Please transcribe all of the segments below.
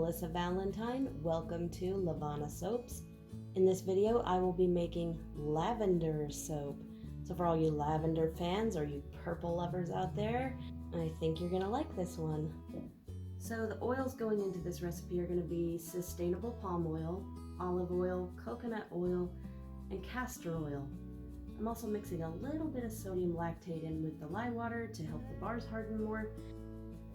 Melissa Valentine. Welcome to Lavender Soaps. In this video, I will be making lavender soap. So for all you lavender fans or you purple lovers out there, I think you're gonna like this one. So the oils going into this recipe are gonna be sustainable palm oil, olive oil, coconut oil, and castor oil. I'm also mixing a little bit of sodium lactate in with the lye water to help the bars harden more.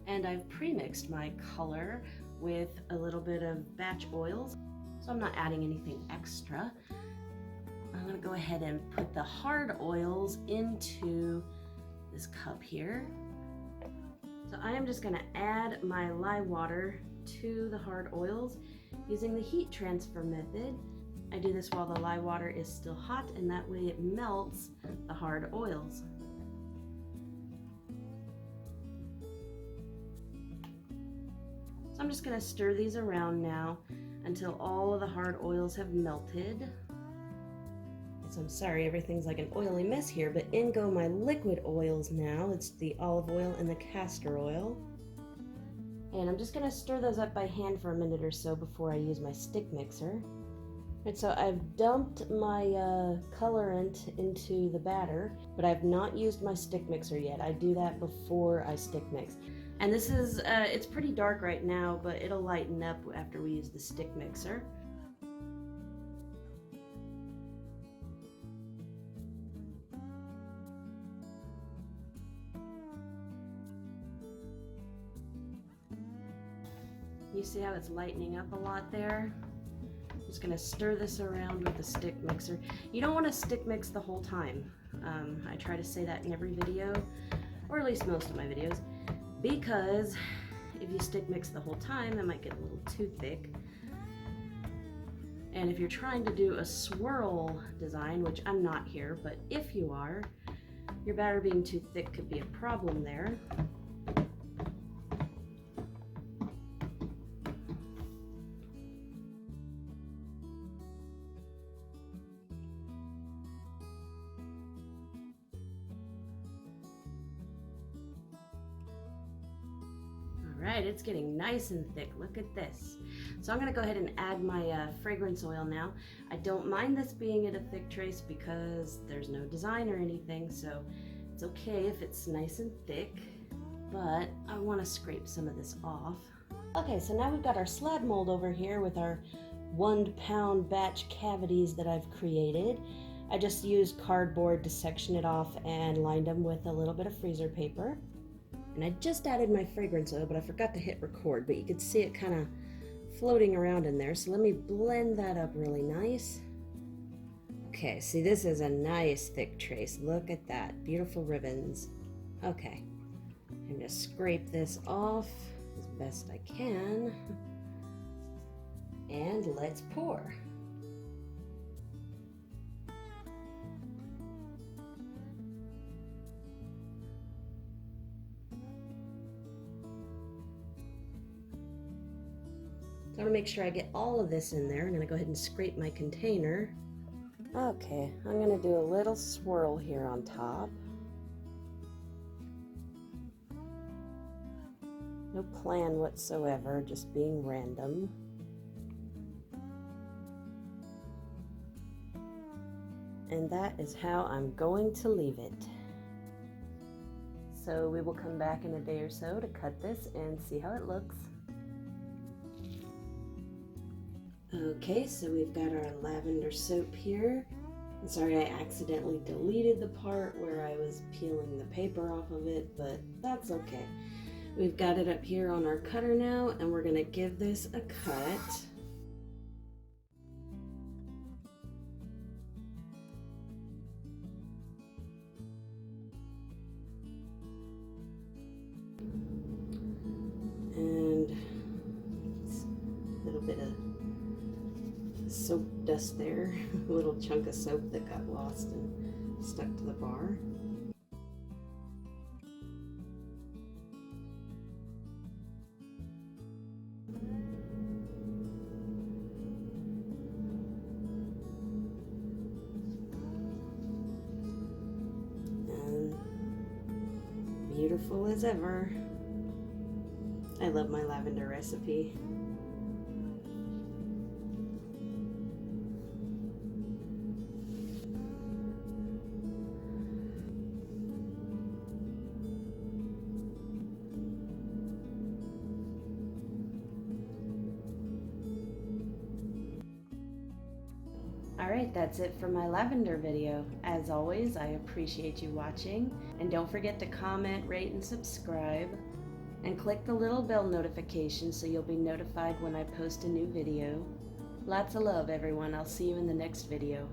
And I've pre-mixed my color with a little bit of batch oils, so I'm not adding anything extra. I'm gonna go ahead and put the hard oils into this cup here. So I am just gonna add my lye water to the hard oils using the heat transfer method. I do this while the lye water is still hot, and that way it melts the hard oils. So I'm just going to stir these around now until all of the hard oils have melted. So I'm sorry, everything's like an oily mess here, but in go my liquid oils now. It's the olive oil and the castor oil. And I'm just going to stir those up by hand for a minute or so before I use my stick mixer. And so I've dumped my colorant into the batter, but I've not used my stick mixer yet. I do that before I stick mix. And this is, it's pretty dark right now, but it'll lighten up after we use the stick mixer. You see how it's lightening up a lot there? I'm just gonna stir this around with the stick mixer. You don't want to stick mix the whole time. I try to say that in every video, or at least most of my videos, because if you stick mix the whole time, it might get a little too thick. And if you're trying to do a swirl design, which I'm not here, but if you are, your batter being too thick could be a problem there. Alright, it's getting nice and thick. Look at this. So I'm going to go ahead and add my fragrance oil now. I don't mind this being at a thick trace because there's no design or anything, so it's okay if it's nice and thick, but I want to scrape some of this off. Okay, so now we've got our slab mold over here with our 1 pound batch cavities that I've created. I just used cardboard to section it off and lined them with a little bit of freezer paper. And I just added my fragrance oil, but I forgot to hit record, but you could see it kind of floating around in there. So let me blend that up really nice. Okay, see, this is a nice thick trace. Look at that, beautiful ribbons. Okay, I'm gonna scrape this off as best I can. And let's pour. So I want to make sure I get all of this in there. I'm going to go ahead and scrape my container. Okay, I'm going to do a little swirl here on top. No plan whatsoever, just being random. And that is how I'm going to leave it. So we will come back in a day or so to cut this and see how it looks. Okay, so we've got our lavender soap here. I'm sorry I accidentally deleted the part where I was peeling the paper off of it, but that's okay. We've got it up here on our cutter now, and we're going to give this a cut. And a little bit of soap dust there, a little chunk of soap that got lost and stuck to the bar. And beautiful as ever. I love my lavender recipe. Alright, that's it for my lavender video. As always, I appreciate you watching, and don't forget to comment, rate, and subscribe, and click the little bell notification so you'll be notified when I post a new video. Lots of love, everyone. I'll see you in the next video.